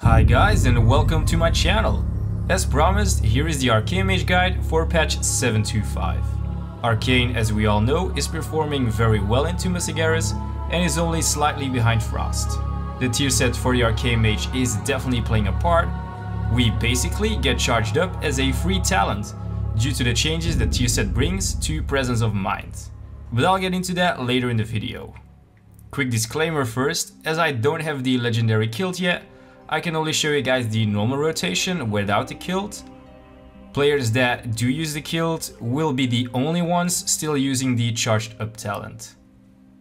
Hi guys, and welcome to my channel. As promised, here is the Arcane Mage guide for patch 725. Arcane, as we all know, is performing very well into Weakauras and is only slightly behind Frost. The tier set for the Arcane Mage is definitely playing a part. We basically get charged up as a free talent due to the changes the tier set brings to Presence of Mind. But I'll get into that later in the video. Quick disclaimer first, as I don't have the legendary kilt yet, I can only show you guys the normal rotation without the kilt. Players that do use the kilt will be the only ones still using the charged up talent.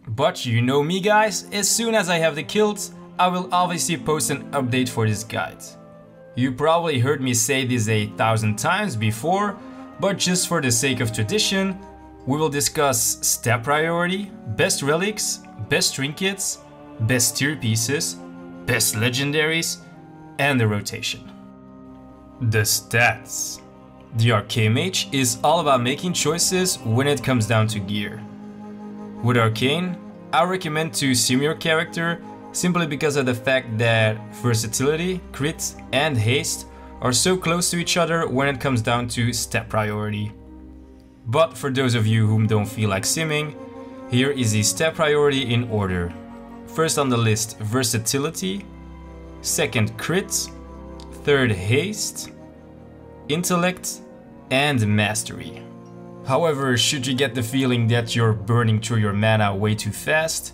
But you know me guys, as soon as I have the kilt, I will obviously post an update for this guide. You probably heard me say this 1,000 times before, but just for the sake of tradition, we will discuss stat priority, best relics, best trinkets, best tier pieces, best legendaries, and the rotation. The stats. The Arcane Mage is all about making choices when it comes down to gear. With Arcane, I recommend to sim your character simply because of the fact that versatility, crit, and haste are so close to each other when it comes down to stat priority. But for those of you who don't feel like simming, here is the stat priority in order. First on the list, versatility, second crit, third haste, intellect, and mastery. However, should you get the feeling that you're burning through your mana way too fast,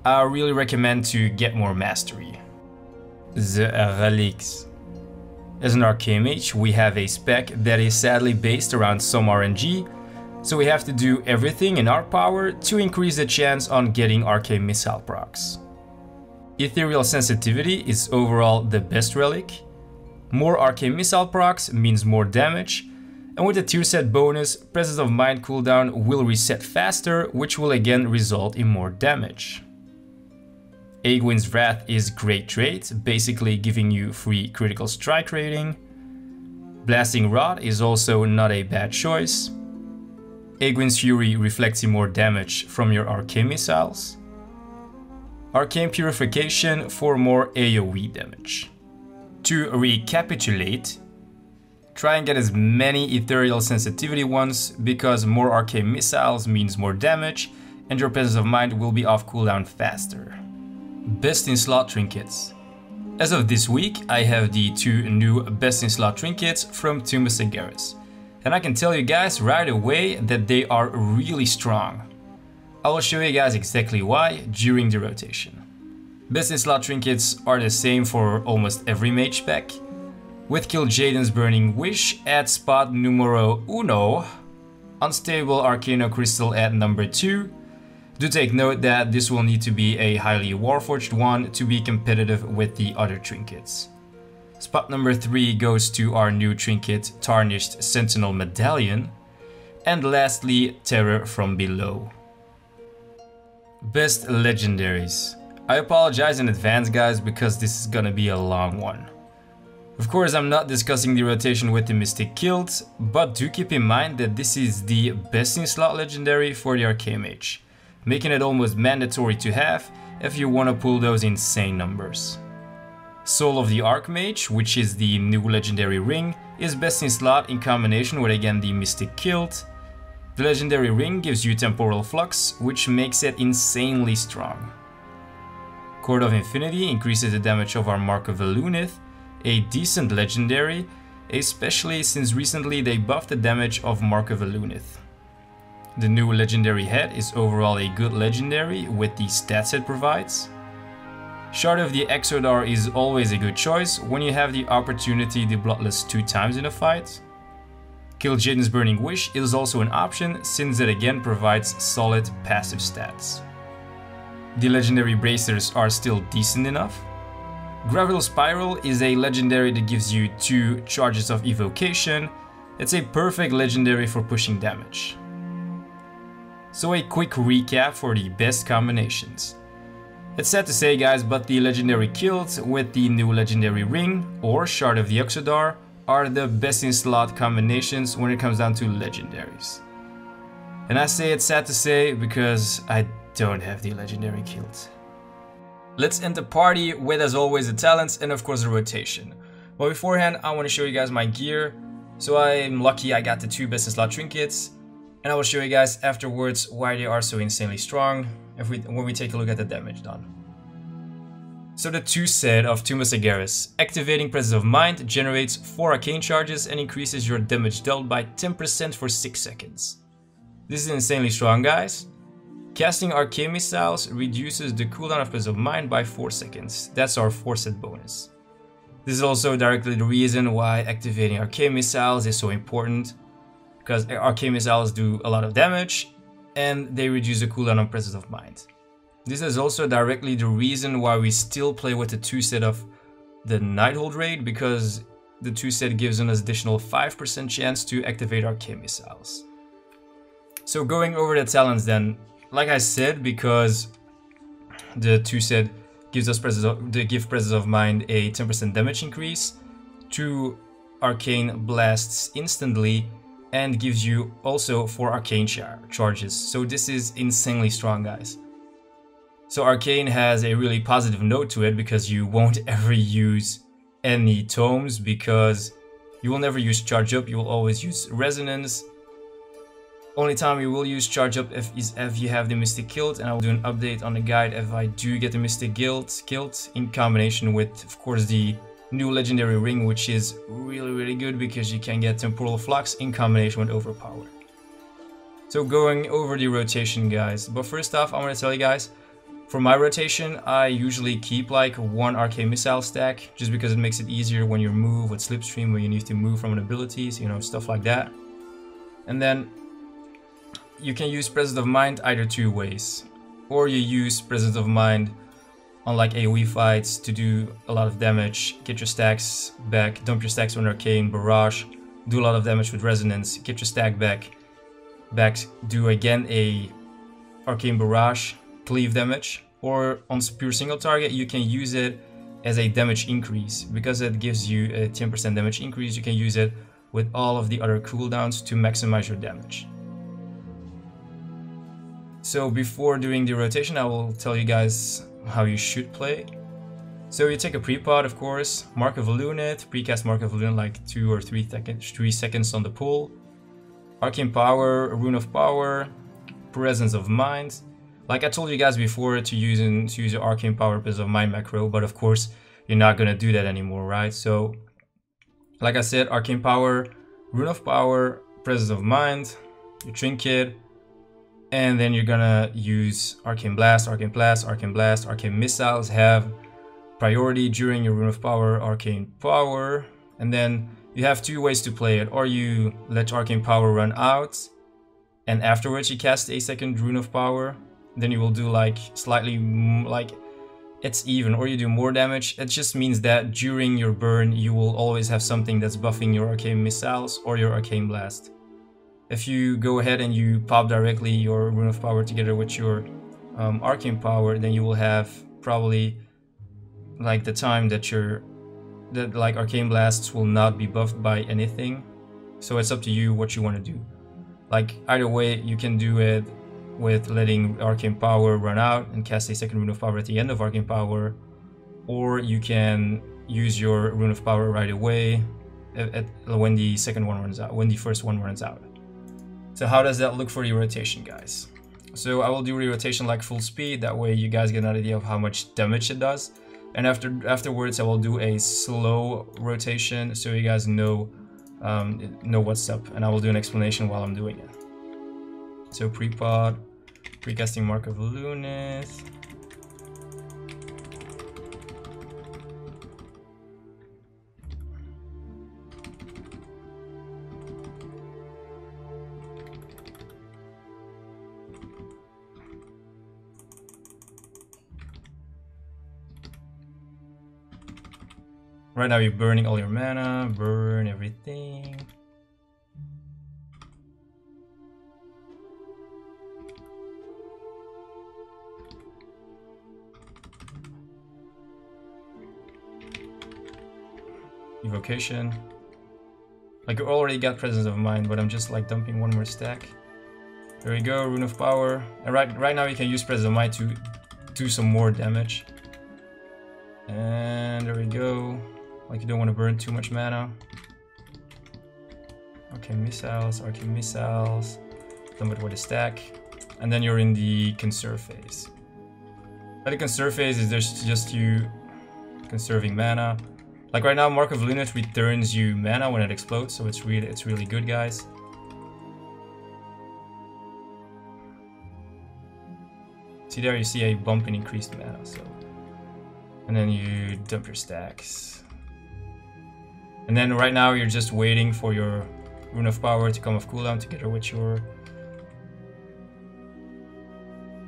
I really recommend to get more mastery. The Relics. As an Arcane Mage, we have a spec that is sadly based around some RNG, so we have to do everything in our power to increase the chance on getting Arcane Missile procs. Ethereal Sensitivity is overall the best relic. More Arcane Missile procs means more damage, and with the tier set bonus, Presence of Mind cooldown will reset faster, which will again result in more damage. Aegwyn's Wrath is great trait, basically giving you free critical strike rating. Blasting Rod is also not a bad choice. Aegwyn's Fury reflects in more damage from your Arcane Missiles. Arcane Purification for more AoE damage. To recapitulate, try and get as many Ethereal Sensitivity ones because more Arcane Missiles means more damage and your Presence of Mind will be off cooldown faster. Best in slot trinkets. As of this week, I have the 2 new best in slot trinkets from Weakauras. And I can tell you guys right away that they are really strong. I will show you guys exactly why during the rotation. Best in slot trinkets are the same for almost every mage spec. With Kil'jaeden's Burning Wish at spot numero 1, Unstable Arcano Crystal at number 2. Do take note that this will need to be a highly warforged one to be competitive with the other trinkets. Spot number 3 goes to our new trinket, Tarnished Sentinel Medallion. And lastly, Terror from Below. Best legendaries. I apologize in advance guys because this is gonna be a long one. Of course, I'm not discussing the rotation with the Mystic Kilt, but do keep in mind that this is the best in slot legendary for the Arcane Mage, making it almost mandatory to have if you want to pull those insane numbers. Soul of the Archmage, which is the new legendary ring, is best in slot in combination with again the Mystic Kilt. The legendary ring gives you Temporal Flux, which makes it insanely strong. Chord of Infinity increases the damage of our Mark of Elunith, a decent legendary, especially since recently they buffed the damage of Mark of Elunith. The new legendary head is overall a good legendary with the stats it provides. Shard of the Exodar is always a good choice when you have the opportunity to Bloodlust 2 times in a fight. Kil'jaeden's Burning Wish is also an option since it again provides solid passive stats. The legendary bracers are still decent enough. Gravital Spiral is a legendary that gives you 2 charges of evocation. It's a perfect legendary for pushing damage. So a quick recap for the best combinations. It's sad to say guys, but the legendary kilt with the new legendary ring or Shard of the Exodar are the best in slot combinations when it comes down to legendaries. And I say it's sad to say because I don't have the legendary kilt. Let's end the party with, as always, the talents and of course the rotation. But beforehand, I want to show you guys my gear. So I'm lucky I got the 2 BIS Trinkets, and I will show you guys afterwards why they are so insanely strong when we take a look at the damage done. So the 2 set of 2 Weakauras. Activating Presence of Mind generates 4 arcane charges and increases your damage dealt by 10% for 6 seconds. This is insanely strong, guys. Casting Arcane Missiles reduces the cooldown of Presence of Mind by 4 seconds. That's our 4 set bonus. This is also directly the reason why activating Arcane Missiles is so important, because Arcane Missiles do a lot of damage and they reduce the cooldown on Presence of Mind. This is also directly the reason why we still play with the 2 set of the Nighthold raid, because the 2 set gives an additional 5% chance to activate Arcane Missiles. So going over the talents then, like I said, because the 2 set gives us Presence of Mind a 10% damage increase, 2 Arcane Blasts instantly, and gives you also 4 Arcane charges. So this is insanely strong, guys. So Arcane has a really positive note to it, because you won't ever use any tomes, because you will never use Charge Up, you will always use Resonance. Only time you will use Charge Up is if you have the Mystic Kilt, and I will do an update on the guide if I do get the Mystic Kilt in combination with, of course, the new Legendary Ring, which is really good because you can get Temporal Flux in combination with Overpower. So going over the rotation, guys, but first off I want to tell you guys, for my rotation I usually keep like 1 Arcane Missile stack, just because it makes it easier when you move with Slipstream, when you need to move from an abilities, you know, stuff like that. And then you can use Presence of Mind either 2 ways, or you use Presence of Mind on like AoE fights to do a lot of damage, get your stacks back, dump your stacks on Arcane Barrage, do a lot of damage with Resonance, get your stack back, do again a Arcane Barrage, cleave damage, or on pure single target you can use it as a damage increase. Because it gives you a 10% damage increase, you can use it with all of the other cooldowns to maximize your damage. So before doing the rotation, I will tell you guys how you should play. So you take a pre-pod, of course, Mark of a Lunate, precast Mark of a Lunate like 2 or 3 seconds on the pull. Arcane Power, Rune of Power, Presence of Mind. Like I told you guys before, to use your Arcane Power Presence of Mind macro, but of course you're not gonna do that anymore, right? So like I said, Arcane Power, Rune of Power, Presence of Mind, your Trinket, and then you're gonna use Arcane Blast, Arcane Blast, Arcane Blast. Arcane Missiles have priority during your Rune of Power, Arcane Power. And then you have 2 ways to play it. Or you let Arcane Power run out, and afterwards you cast a second Rune of Power. Then you will do like slightly, like it's even, or you do more damage. It just means that during your burn you will always have something that's buffing your Arcane Missiles or your Arcane Blast. If you go ahead and you pop directly your Rune of Power together with your Arcane Power, then you will have probably like the time that like Arcane Blasts will not be buffed by anything. So it's up to you what you want to do. Like either way, you can do it with letting Arcane Power run out and cast a second Rune of Power at the end of Arcane Power, or you can use your Rune of Power right away when the second one runs out, when the first one runs out. So how does that look for the rotation, guys? So I will do the rotation like full speed, that way you guys get an idea of how much damage it does. And afterwards I will do a slow rotation so you guys know what's up, and I will do an explanation while I'm doing it. So pre-pod, precasting Mark of Lunate. Right now you're burning all your mana, burn everything. Evocation. Like you already got Presence of Mind, but I'm just like dumping 1 more stack. There we go, Rune of Power. And right now you can use Presence of Mind to do some more damage. And there we go. Like you don't want to burn too much mana. Arcane missiles, dump it with a stack. And then you're in the conserve phase. The conserve phase is just you conserving mana. Like right now, Mark of Lunath returns you mana when it explodes, so it's really good, guys. See there, you see a bump in increased mana, so. And then you dump your stacks. And then right now you're just waiting for your Rune of Power to come off cooldown together with your...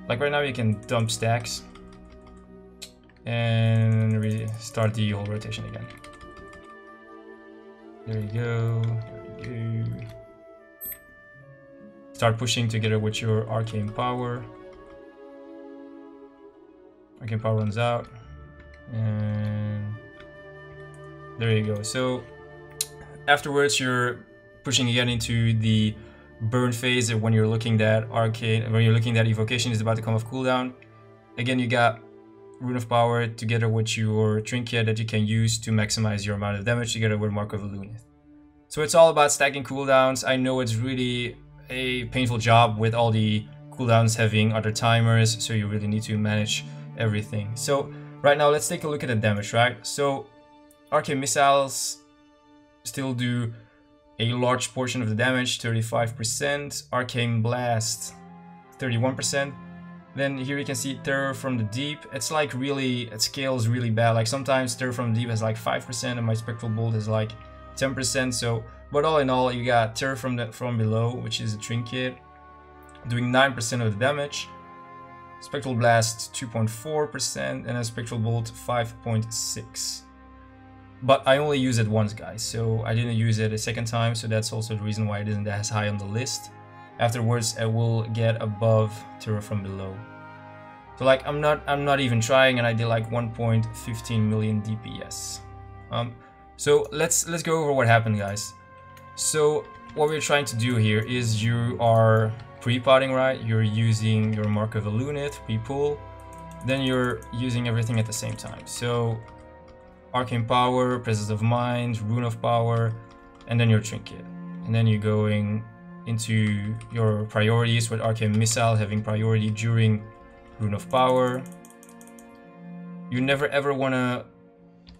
Like right now you can dump stacks and restart the whole rotation again. There you go, there you go. Start pushing together with your Arcane Power. Arcane Power runs out. And there you go. So afterwards you're pushing again into the burn phase when you're looking that evocation is about to come off cooldown. Again, you got Rune of Power together with your trinket that you can use to maximize your amount of damage together with Mark of Lunath. So it's all about stacking cooldowns. I know it's really a painful job with all the cooldowns having other timers, so you really need to manage everything. So right now let's take a look at the damage, right? So Arcane Missiles still do a large portion of the damage, 35%, Arcane Blast, 31%. Then here you can see Terror from the Deep. It's like really, it scales really bad. Like sometimes Terror from the Deep has like 5% and my Spectral Bolt is like 10%. So, but all in all, you got Terror from Below, which is a trinket, doing 9% of the damage. Spectral Blast 2.4% and a Spectral Bolt 5.6%. But I only use it once, guys, so I didn't use it a second time, so that's also the reason why it isn't as high on the list. Afterwards, I will get above Terror from Below. So like I'm not even trying, and I did like 1.15 million DPS. So let's go over what happened, guys. So what we're trying to do here is you are pre-potting, right? You're using your Mark of Lunath, pre-pull, then you're using everything at the same time. So Arcane Power, Presence of Mind, Rune of Power, and then your trinket. And then you're going into your priorities with Arcane Missile having priority during Rune of Power. You never ever want to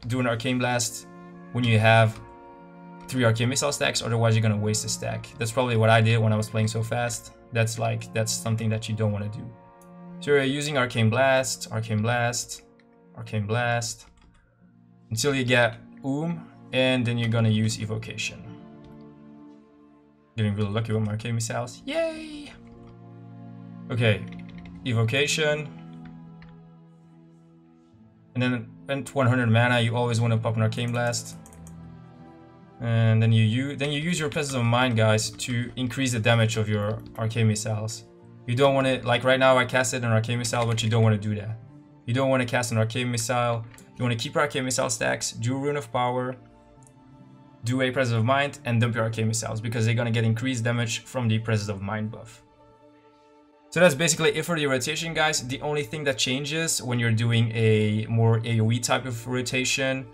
do an Arcane Blast when you have 3 Arcane Missile stacks, otherwise you're going to waste a stack. That's probably what I did when I was playing so fast. That's something that you don't want to do. So you're using Arcane Blast, Arcane Blast, Arcane Blast, until you get and then you're gonna use Evocation. Getting really lucky with my Arcane Missiles. Yay! Okay, Evocation. And then at 100 mana, you always want to pop an Arcane Blast. And then you use your Presence of Mind, guys, to increase the damage of your Arcane Missiles. You don't want to, like right now I casted an Arcane Missile, but you don't want to do that. You don't want to cast an Arcane Missile. You want to keep your Arcane Missile stacks, do Rune of Power, do a Presence of Mind, and dump your Arcane Missiles, because they're going to get increased damage from the Presence of Mind buff. So that's basically it for the rotation, guys. The only thing that changes when you're doing a more AoE type of rotation,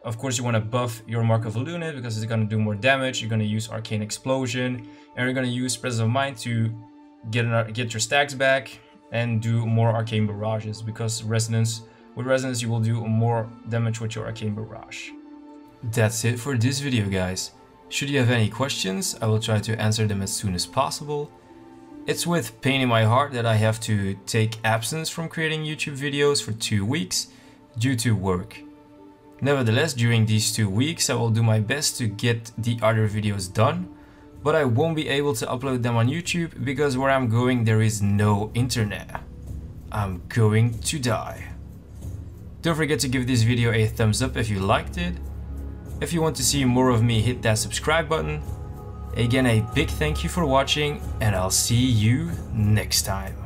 of course you want to buff your Mark of Lunath because it's going to do more damage. You're going to use Arcane Explosion, and you're going to use Presence of Mind to get your stacks back and do more Arcane Barrages, because with Resonance you will do more damage with your Arcane Barrage. That's it for this video, guys. Should you have any questions, I will try to answer them as soon as possible. It's with pain in my heart that I have to take absence from creating YouTube videos for 2 weeks due to work. Nevertheless, during these 2 weeks I will do my best to get the other videos done, but I won't be able to upload them on YouTube because where I'm going there is no internet. I'm going to die. Don't forget to give this video a thumbs up if you liked it. If you want to see more of me, hit that subscribe button. Again, a big thank you for watching, and I'll see you next time.